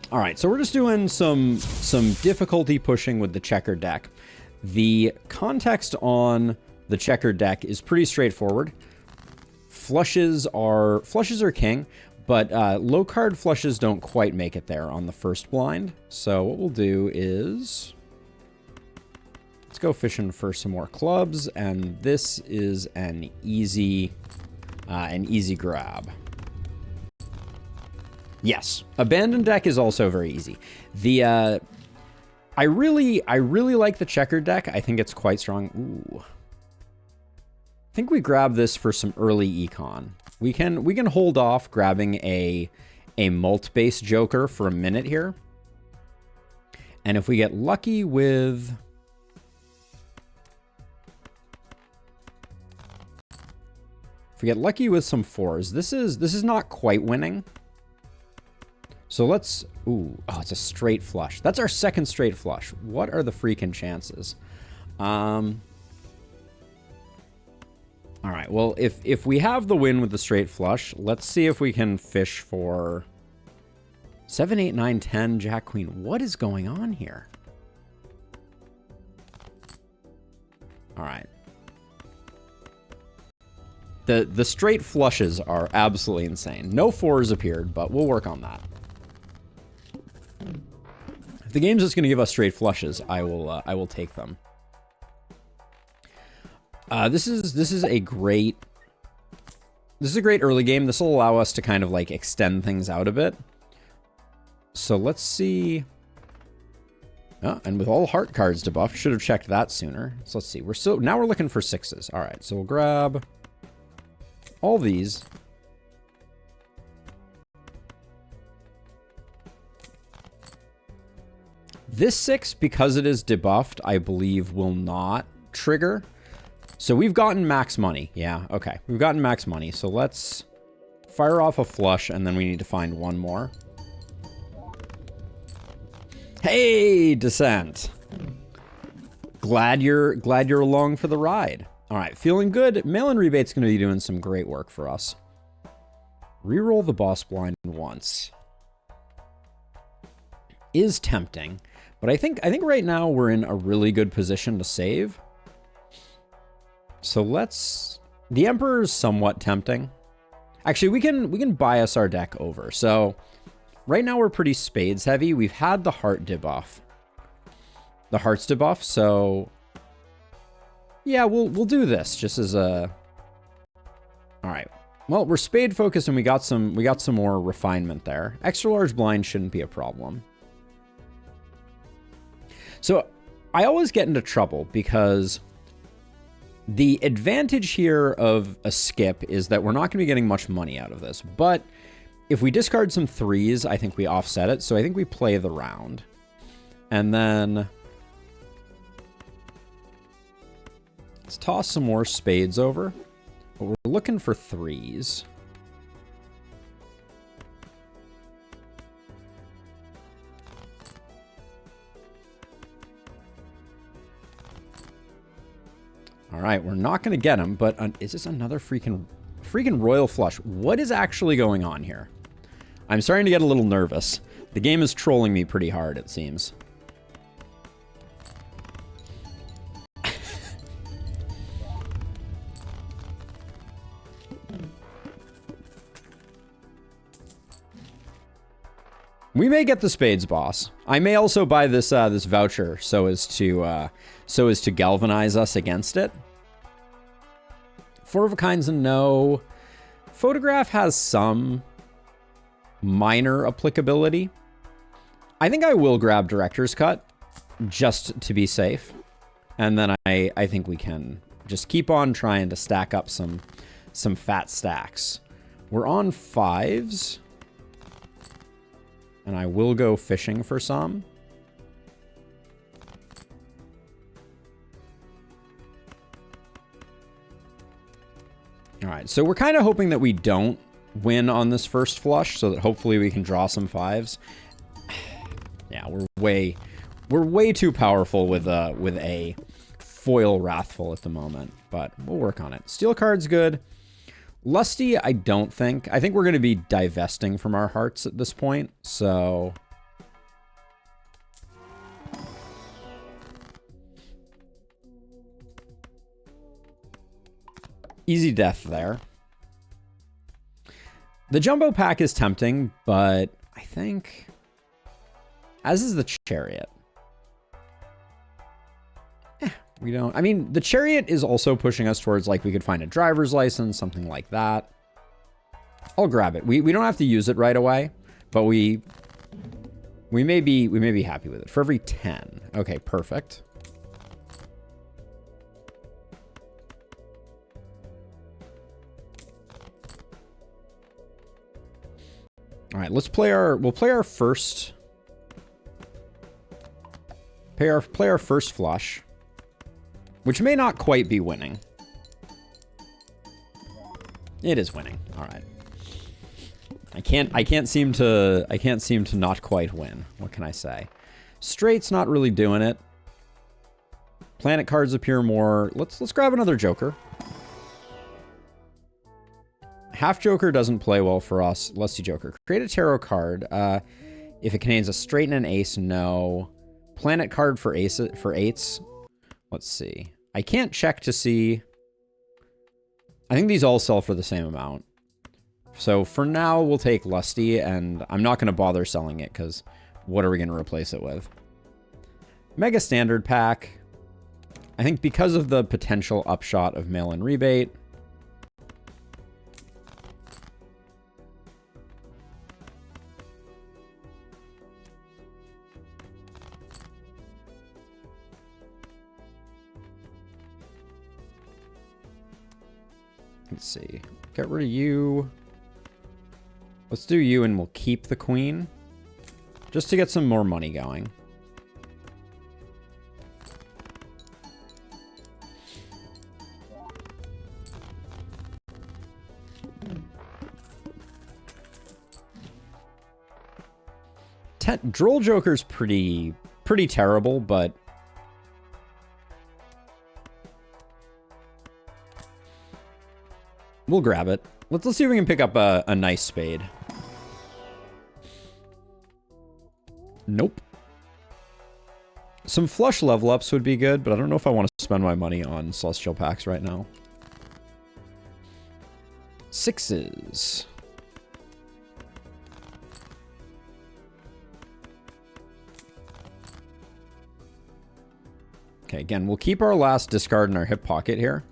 All right, so we're just doing some difficulty pushing with the checkered deck. The context on the checkered deck is pretty straightforward. Flushes are king, but low card flushes don't quite make it there on the first blind. So what we'll do is let's go fishing for some more clubs, and this is an easy grab. Yes, abandoned deck is also very easy. The I really like the checkered deck. I think it's quite strong. Ooh. I think we grab this for some early econ. We can hold off grabbing a mult-based joker for a minute here. And if we get lucky with some fours, this is not quite winning. So let's, ooh, oh, it's a straight flush. That's our second straight flush. What are the freaking chances? All right, well, if we have the win with the straight flush, let's see if we can fish for 7, 8, 9, 10, Jack, Queen. What is going on here? All right. The straight flushes are absolutely insane. No fours appeared, but we'll work on that. If the game's just going to give us straight flushes, I will take them. This is a great early game. This will allow us to kind of like extend things out a bit. So let's see. Oh, and with all heart cards debuffed, should have checked that sooner. So let's see. Now we're looking for sixes. All right, so we'll grab all these. This 6, because it is debuffed, I believe will not trigger. So we've gotten max money. Yeah, okay. We've gotten max money. So let's fire off a flush, and then we need to find one more. Hey, Descent. Glad you're along for the ride. All right, feeling good. Mail-in Rebate's going to be doing some great work for us. Reroll the boss blind once. Is tempting. But I think right now we're in a really good position to save. So let's... The Emperor is somewhat tempting. Actually, we can bias our deck over. So right now we're pretty spades heavy. We've had the heart debuff. The hearts debuff, so... Yeah, we'll do this just as a... All right. Well, we're spade focused and we got some more refinement there. Extra large blind shouldn't be a problem. So I always get into trouble because the advantage here of a skip is that we're not going to be getting much money out of this. But if we discard some threes, I think we offset it. So I think we play the round. And then let's toss some more spades over. But we're looking for threes. All right, we're not going to get him, but is this another freaking royal flush? What is actually going on here? I'm starting to get a little nervous. The game is trolling me pretty hard, it seems. We may get the spades, boss. I may also buy this this voucher so as to galvanize us against it. Four of a kind's a no. Photograph has some minor applicability. I think I will grab Director's Cut just to be safe. And then I think we can just keep on trying to stack up some fat stacks. We're on fives. And I will go fishing for some. All right, so we're kind of hoping that we don't win on this first flush so that hopefully we can draw some fives. Yeah, we're way too powerful with a foil Wrathful at the moment, but we'll work on it. Steel card's good. Lusty, I don't think. I think we're going to be divesting from our hearts at this point, so Easy death there. The jumbo pack is tempting, but I think, as is the chariot. We don't, I mean, the chariot is also pushing us towards, like, we could find a driver's license, something like that. I'll grab it. We don't have to use it right away, but we may be happy with it. For every 10. Okay, perfect. All right, let's play we'll play our first play our first flush, which may not quite be winning. It is winning. All right. I can't seem to not quite win. What can I say? Straight's not really doing it. Planet cards appear more. Let's grab another Joker. Half Joker doesn't play well for us. Lusty Joker. Create a tarot card. If it contains a straight and an ace, no. Planet card for eights. Let's see. I can't check to see. I think these all sell for the same amount. So for now, we'll take Lusty, and I'm not going to bother selling it because what are we going to replace it with? Mega Standard Pack. I think because of the potential upshot of mail-in rebate. Let's see. Get rid of you. Let's do you and we'll keep the queen. Just to get some more money going. Droll Joker's pretty terrible, but we'll grab it. Let's see if we can pick up a nice spade. Nope. Some flush level ups would be good, but I don't know if I want to spend my money on Celestial packs right now. Sixes. Okay, again, we'll keep our last discard in our hip pocket here.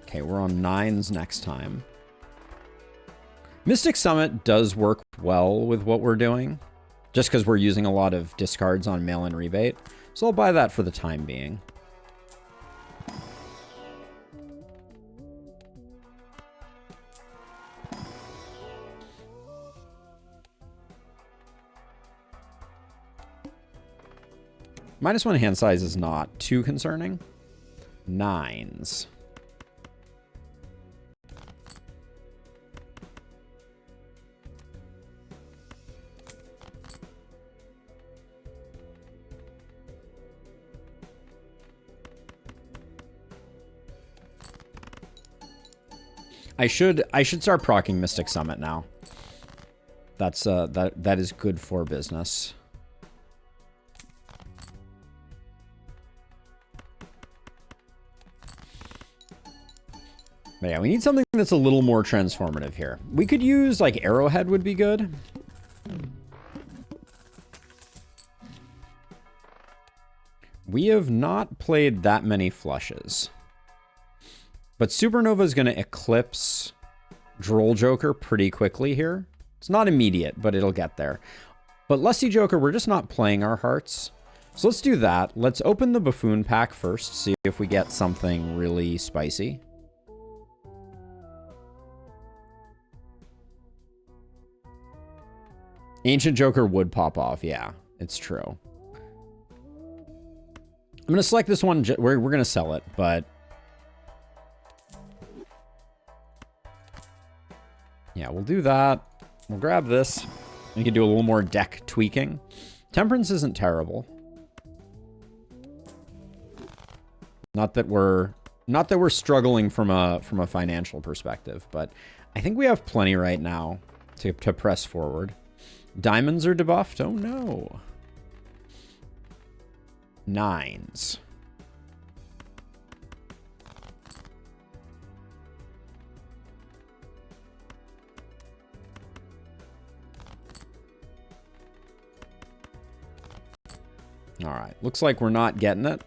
Okay, we're on 9s next time. Mystic Summit does work well with what we're doing, just because we're using a lot of discards on mail-in rebate. So I'll buy that for the time being. -1 hand size is not too concerning. 9s. I should start proccing Mystic Summit now. That's that is good for business. But yeah, we need something that's a little more transformative here. We could use, like, Arrowhead would be good. We have not played that many flushes. But Supernova is going to eclipse Droll Joker pretty quickly here. It's not immediate, but it'll get there. But Lusty Joker, we're just not playing our hearts. So let's do that. Let's open the Buffoon pack first, see if we get something really spicy. Ancient Joker would pop off. Yeah, it's true. I'm going to select this one. We're going to sell it, but yeah, we'll do that. We'll grab this. We can do a little more deck tweaking. Temperance isn't terrible. Not that we're struggling from a financial perspective, but I think we have plenty right now to press forward. Diamonds are debuffed. Oh no. 9s. All right, looks like we're not getting it.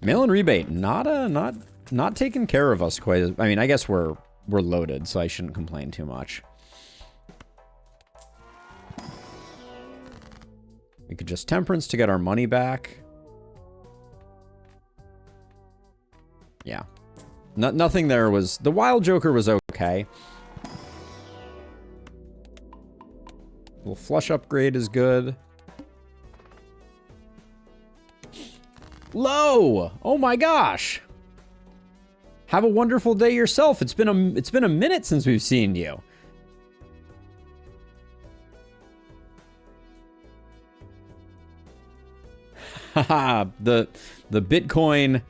Mail-in rebate, not taking care of us quite as, I mean, I guess we're loaded, so I shouldn't complain too much. We could just temperance to get our money back. Yeah. Nothing there was... The Wild Joker was okay. Little flush upgrade is good. Low! Oh my gosh! Have a wonderful day yourself. It's been a minute since we've seen you. Haha, the Bitcoin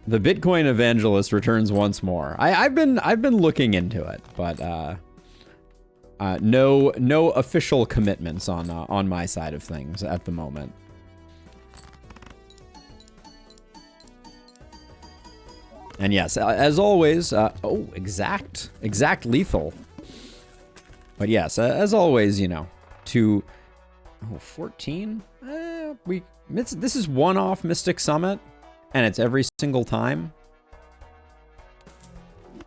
evangelist returns once more. I've been looking into it, but no official commitments on my side of things at the moment. And yes, as always, oh, exact lethal. But yes, as always, you know, 14? This is one-off Mystic Summit, and it's every single time.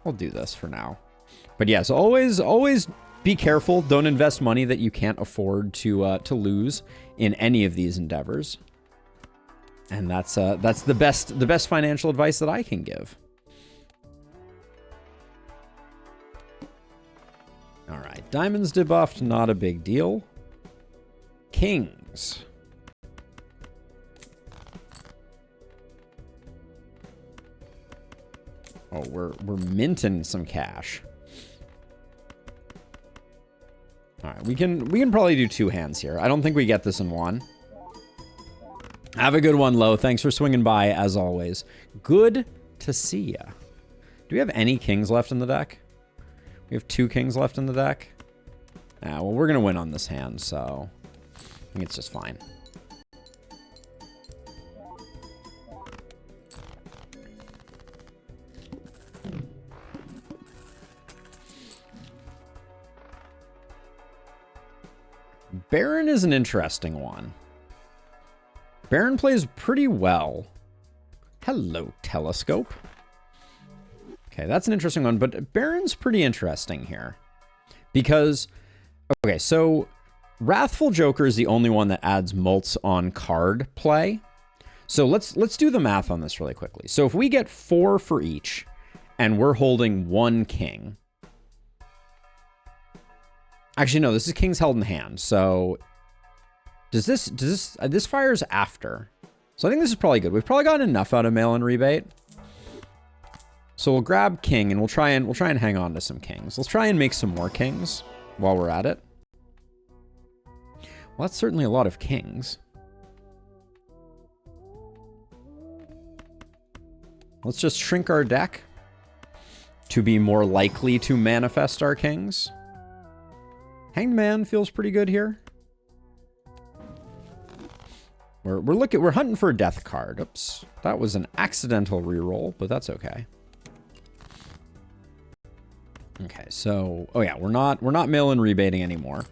I'll do this for now. But yes, always be careful. Don't invest money that you can't afford to lose in any of these endeavors. And that's the best financial advice that I can give. All right, diamonds debuffed, not a big deal. Kings. Oh, we're minting some cash. All right, we can probably do 2 hands here. I don't think we get this in one. Have a good one, Lo. Thanks for swinging by, as always. Good to see ya. Do we have any kings left in the deck? We have 2 kings left in the deck. Well, we're going to win on this hand, so I think it's just fine. Baron is an interesting one. Baron plays pretty well. Hello, Telescope. Okay, that's an interesting one, but Baron's pretty interesting here. Because, okay, so Wrathful Joker is the only one that adds mults on card play. So let's do the math on this really quickly. So if we get 4 for each, and we're holding 1 king. Actually, no, this is kings held in hand. So this fires after. So I think this is probably good. We've probably gotten enough out of mail-in rebate. So we'll grab king and we'll try and hang on to some kings. Let's try and make some more kings while we're at it. Well, that's certainly a lot of kings. Let's just shrink our deck to be more likely to manifest our kings. Hanged Man feels pretty good here. We're hunting for a death card. Oops, that was an accidental reroll, but that's okay. Okay, so oh yeah, we're not mail-in rebating anymore.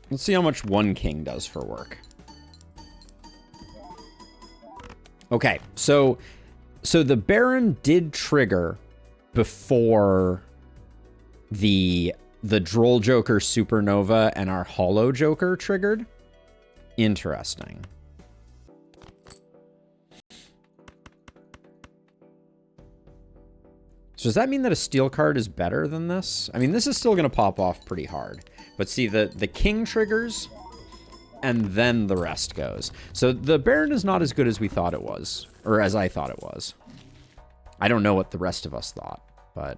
Let's see how much 1 king does for work. Okay, so the Baron did trigger before the Droll Joker Supernova and our Hollow Joker triggered. Interesting. So does that mean that a steel card is better than this? I mean, this is still going to pop off pretty hard. But see, the king triggers, and then the rest goes. So the Baron is not as good as we thought it was, or as I thought it was. I don't know what the rest of us thought, but...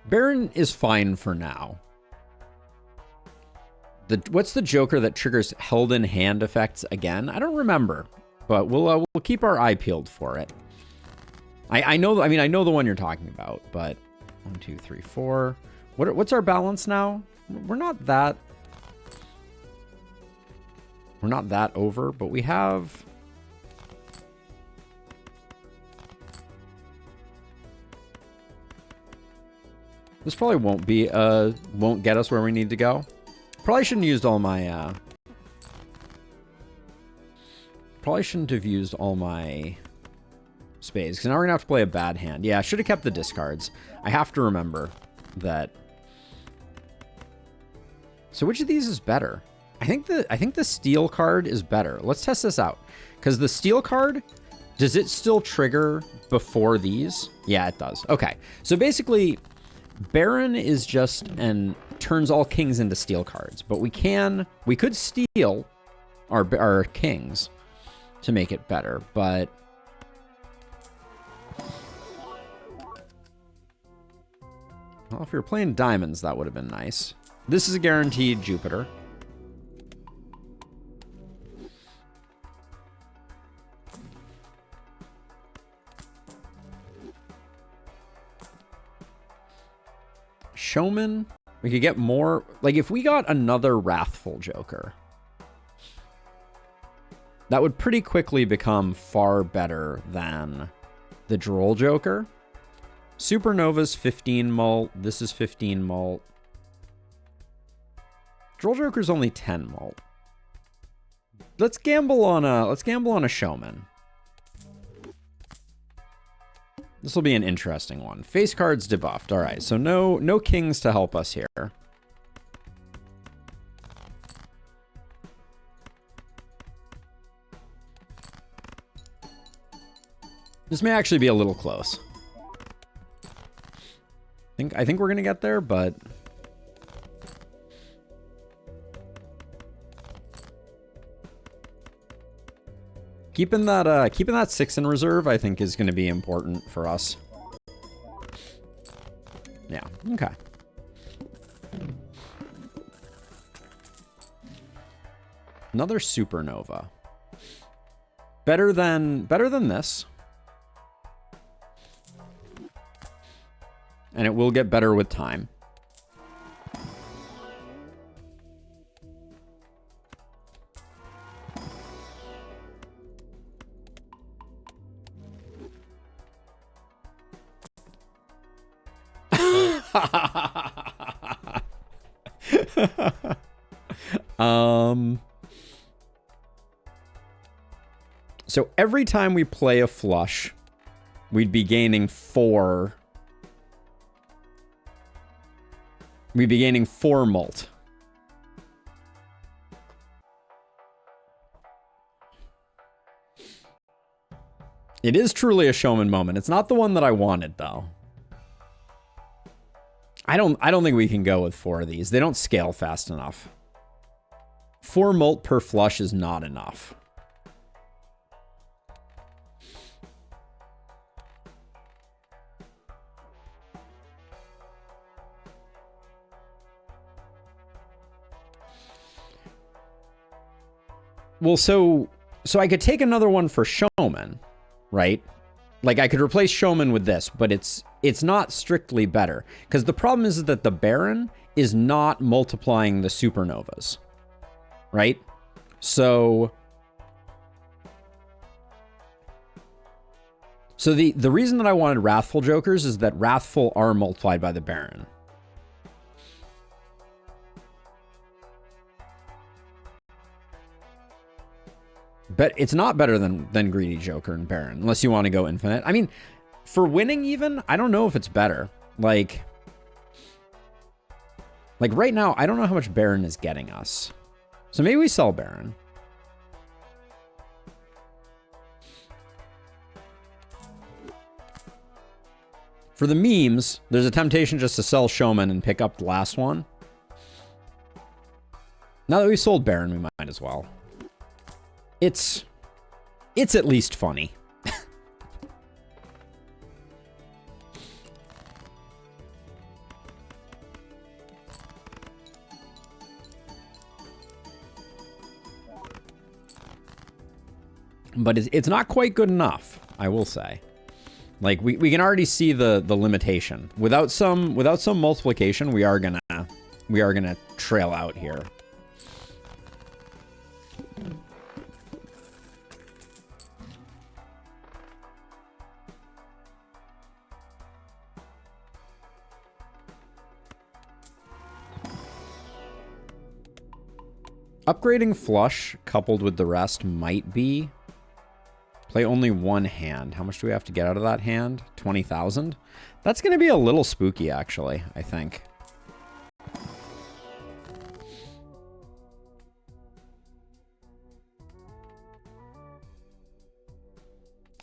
Baron is fine for now. What's the Joker that triggers held in hand effects again? I don't remember, but we'll keep our eye peeled for it. I know the one you're talking about, but 1, 2, 3, 4. What's our balance now? We're not that over, but we have. This probably won't get us where we need to go. Probably shouldn't have used all my spades, because now we're gonna have to play a bad hand. Yeah, I should have kept the discards. I have to remember that. So which of these is better? I think the steel card is better. Let's test this out. Because the steel card, does it still trigger before these? Yeah, it does. Okay. So basically, Baron is just turns all kings into steel cards, but we could steal our kings to make it better, but well, if we were playing diamonds, that would have been nice. This is a guaranteed Jupiter. Showman, we could get more. Like, if we got another Wrathful Joker, that would pretty quickly become far better than the Droll Joker. Supernova's 15 mult. This is 15 mult. Droll Joker's only 10 mult. Let's gamble on a Showman. This will be an interesting one. Face cards debuffed. All right, so no kings to help us here. This may actually be a little close. I think we're gonna get there, but keeping that 6 in reserve, I think, is going to be important for us. Yeah. Okay. Another Supernova. Better than this. And it will get better with time. So every time we play a flush, we'd be gaining 4. We'd be gaining 4 mult. It is truly a Showman moment. It's not the one that I wanted, though. I don't think we can go with 4 of these. They don't scale fast enough. 4 mult per flush is not enough. Well, so I could take another one for Showman, right? Like, I could replace Showman with this, but it's not strictly better. Because the problem is that the Baron is not multiplying the Supernovas, right? So the reason that I wanted Wrathful Jokers is that Wrathful are multiplied by the Baron. But it's not better than Greedy Joker and Baron, unless you want to go infinite. I mean, for winning even, I don't know if it's better. Like right now, I don't know how much Baron is getting us. So maybe we sell Baron. For the memes, there's a temptation just to sell Showman and pick up the last one. Now that we've sold Baron, we might as well. It's at least funny. But it's not quite good enough, I will say. Like, we can already see the limitation. Without some multiplication, we are gonna trail out here. Upgrading flush coupled with the rest might be. Play only one hand. How much do we have to get out of that hand? 20,000? That's going to be a little spooky, actually, I think.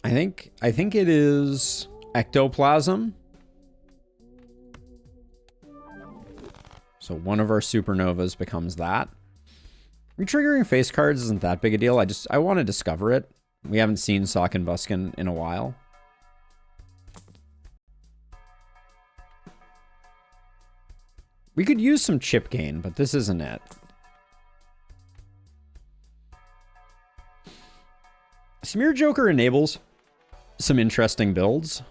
I think it is ectoplasm. So one of our supernovas becomes that. Retriggering face cards isn't that big a deal. I want to discover it. We haven't seen Sock and Buskin in a while. We could use some chip gain, but this isn't it. Smear Joker enables some interesting builds.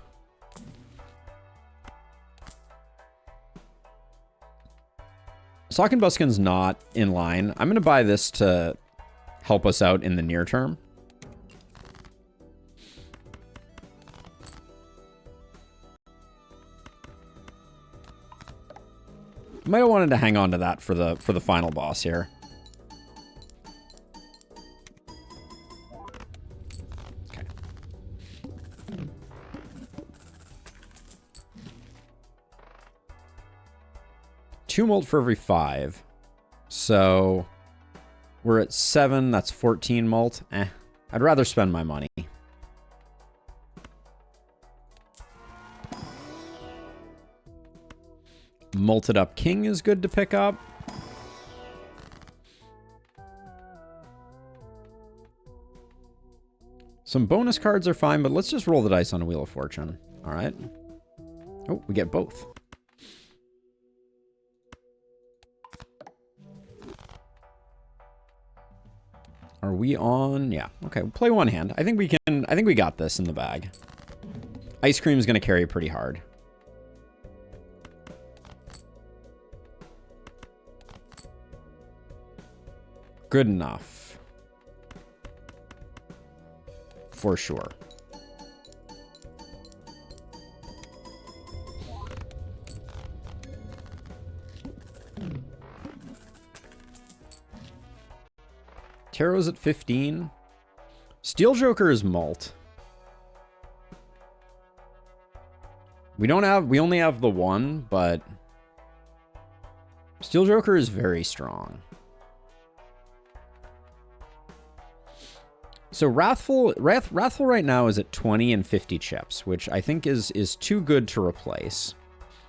Sock and Buskin's not in line. I'm going to buy this to help us out in the near term. Might have wanted to hang on to that for the final boss here. Okay. Two molt for every 5. So we're at 7. That's 14 molt. I'd rather spend my money. Molted up king is good to pick up. Some bonus cards are fine, but let's just roll the dice on a Wheel of Fortune. All right. Oh, we get both. Are we on? Yeah. Okay, we'll play one hand. I think we can. I think we got this in the bag. Ice cream is going to carry pretty hard. Good enough. For sure. Tarot's at 15. Steel Joker is malt. We only have the one, but Steel Joker is very strong. So Wrathful right now is at 20 and 50 chips, which I think is too good to replace,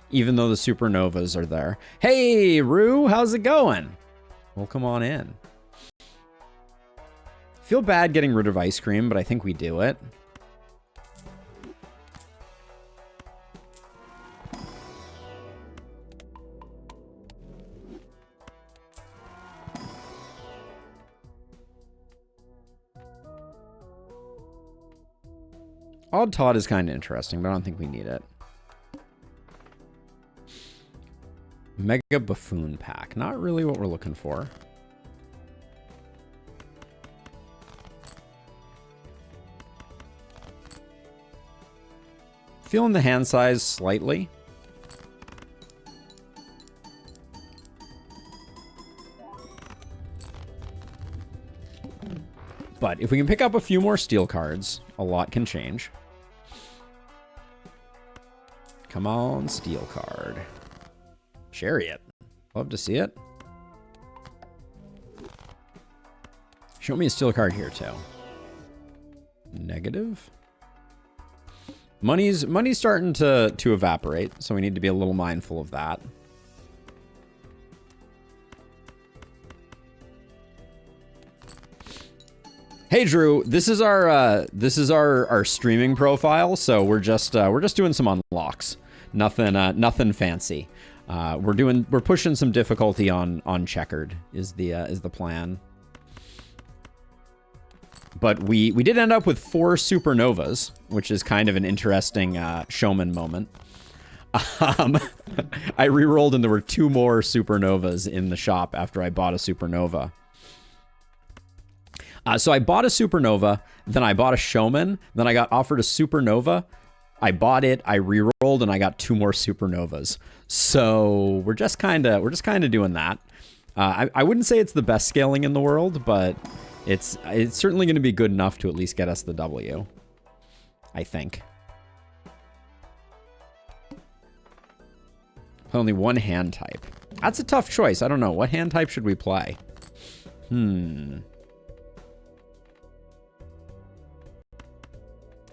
even though the Supernovas are there. Hey, Rue, how's it going? Well, come on in. Feel bad getting rid of ice cream, but I think we do it. Odd Todd is kind of interesting, but I don't think we need it. Mega Buffoon Pack. Not really what we're looking for. Feeling the hand size slightly. But if we can pick up a few more steel cards, a lot can change. Come on, steel card. Chariot. Love to see it. Show me a steel card here, too. Negative. Money's starting to evaporate, so we need to be a little mindful of that. Hey Drew, this is our streaming profile, so we're just doing some unlocks. Nothing fancy. We're pushing some difficulty on checkered is the plan. But we did end up with 4 Supernovas, which is kind of an interesting showman moment. I re-rolled and there were 2 more Supernovas in the shop after I bought a Supernova. So I bought a Supernova, then I bought a Showman, then I got offered a Supernova. I bought it, I re-rolled, and I got 2 more Supernovas. So we're just kind of doing that. I wouldn't say it's the best scaling in the world, but it's certainly going to be good enough to at least get us the W, I think. Only 1 hand type. That's a tough choice. I don't know. What hand type should we play? I'm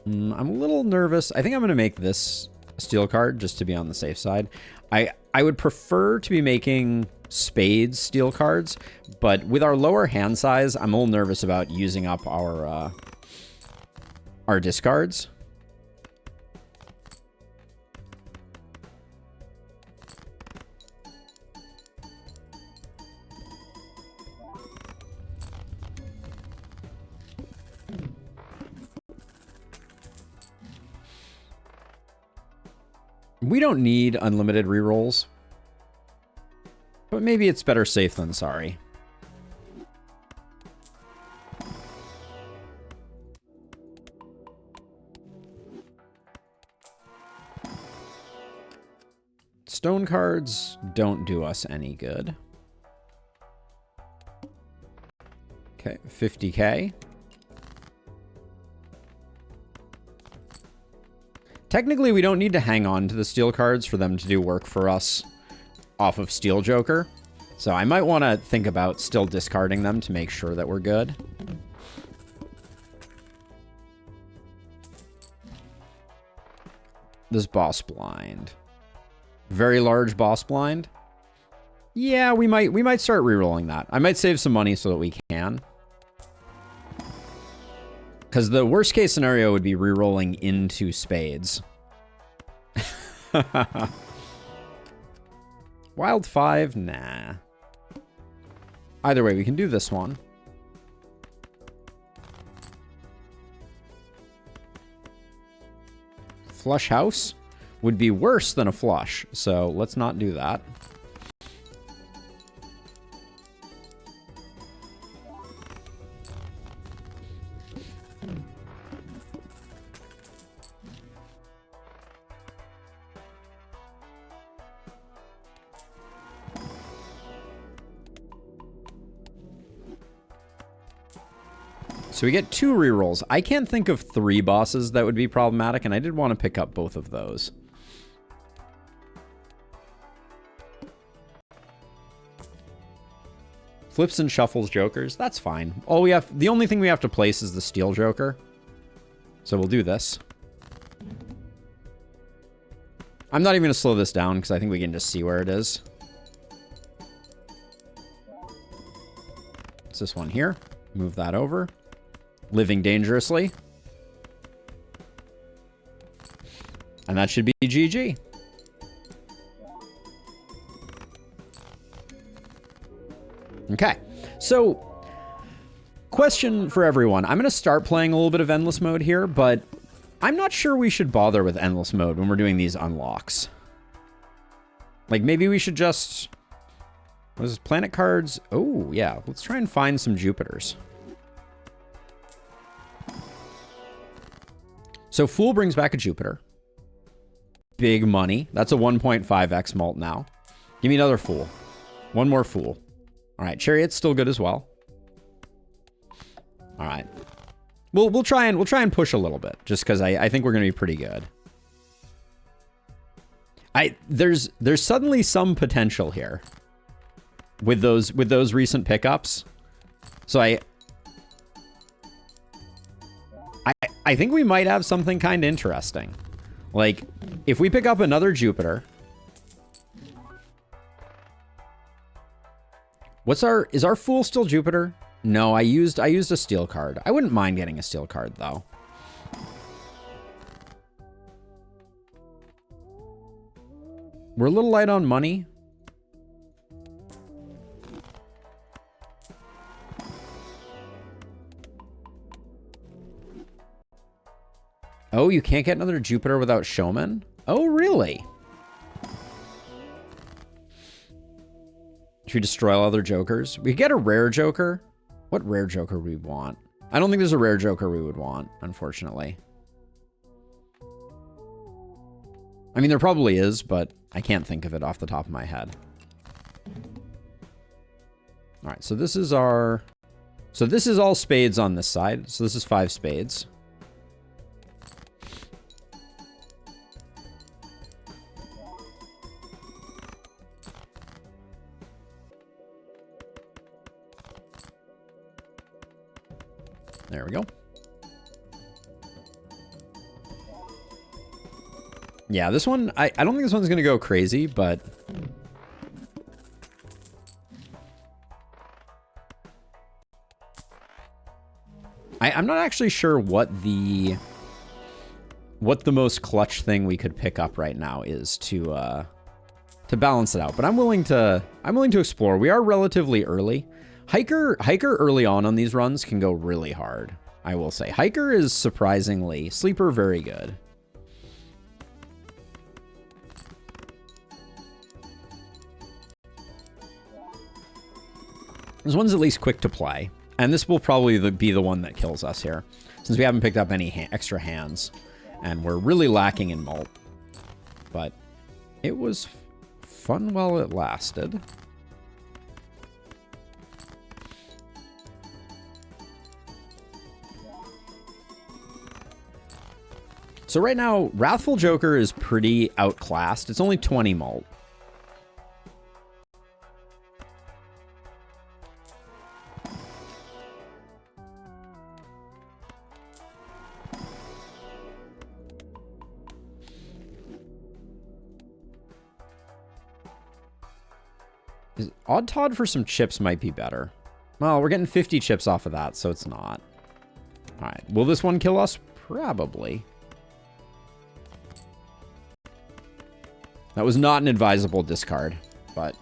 a little nervous. I think I'm going to make this steel card just to be on the safe side. I would prefer to be making spades steel cards, but with our lower hand size, I'm a little nervous about using up our discards. We don't need unlimited rerolls, but maybe it's better safe than sorry. Stone cards don't do us any good. Okay, 50K. Technically, we don't need to hang on to the steel cards for them to do work for us off of Steel Joker. So I might want to think about still discarding them to make sure that we're good. This boss blind. Very large boss blind. Yeah, we might start re-rolling that. I might save some money so that we can. Because the worst case scenario would be re-rolling into spades. Wild 5? Nah. Either way, we can do this one. Flush house would be worse than a flush, so let's not do that. So we get 2 rerolls. I can't think of 3 bosses that would be problematic, and I did want to pick up both of those. Flips and shuffles jokers. That's fine. The only thing we have to place is the steel joker. So we'll do this. I'm not even going to slow this down because I think we can just see where it is. It's this one here. Move that over. Living dangerously. And that should be GG. Okay, so question for everyone. I'm going to start playing a little bit of endless mode here, but I'm not sure we should bother with endless mode when we're doing these unlocks. Like, maybe we should just... What is this? Planet cards? Oh, yeah. Let's try and find some Jupiters. So Fool brings back a Jupiter. Big money. That's a 1.5x mult now. Give me another Fool. One more Fool. All right, Chariot's still good as well. All right. We'll try and push a little bit just because I think we're going to be pretty good. There's suddenly some potential here with those recent pickups. So I think we might have something kind of interesting. Like, if we pick up another Jupiter... Is our Fool still Jupiter? No, I used a steel card. I wouldn't mind getting a steel card, though. We're a little light on money. Oh, you can't get another Jupiter without Showman? Oh, really? Should we destroy all other Jokers? We could get a rare Joker. What rare Joker we want? I don't think there's a rare Joker we would want, unfortunately. I mean, there probably is, but I can't think of it off the top of my head. All right, so this is our... So this is all spades on this side. So this is 5 spades. There we go. Yeah, this one, I don't think this one's going to go crazy, but... I'm not actually sure what the most clutch thing we could pick up right now is to balance it out. But I'm willing to explore. We are relatively early. Hiker early on these runs can go really hard, I will say. Hiker is surprisingly, Sleeper very good. This one's at least quick to play. And this will probably be the one that kills us here, since we haven't picked up any extra hands. And we're really lacking in mult. But it was fun while it lasted. So right now, Wrathful Joker is pretty outclassed. It's only 20 mult. Odd Todd for some chips might be better. Well, we're getting 50 chips off of that, so it's not. All right. Will this one kill us? Probably. That was not an advisable discard, but...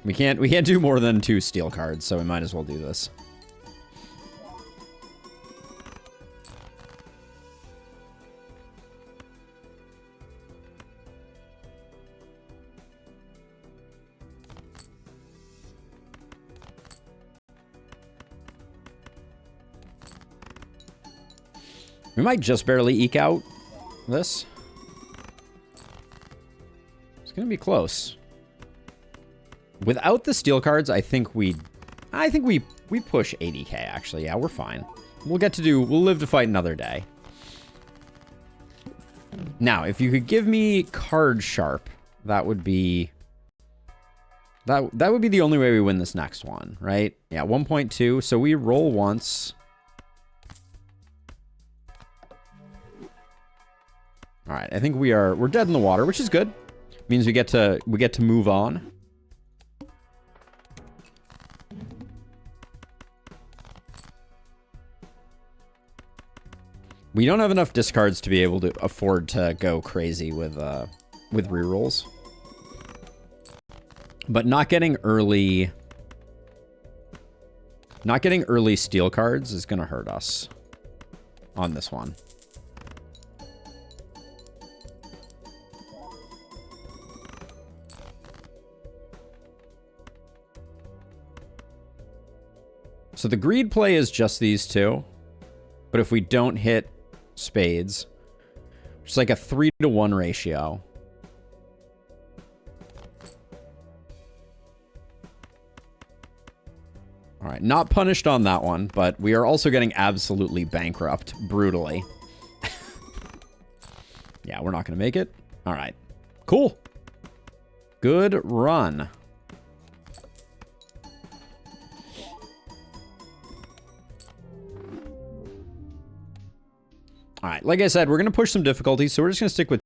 We can't do more than 2 steel cards, so we might as well do this. We might just barely eke out this. It's going to be close. Without the steel cards, I think we push 80k actually. Yeah, we're fine. We'll live to fight another day. Now, if you could give me card sharp, that would be the only way we win this next one, right? Yeah, 1.2. So we roll once. All right, I think we're dead in the water, which is good. Means we get to move on. We don't have enough discards to be able to afford to go crazy with rerolls. But not getting early steel cards is going to hurt us on this one. So the greed play is just these two. But if we don't hit spades, it's like a 3-to-1 ratio. All right, not punished on that one, but we are also getting absolutely bankrupt brutally. Yeah, we're not going to make it. All right, cool. Good run. All right, like I said, we're going to push some difficulty, so we're just going to stick with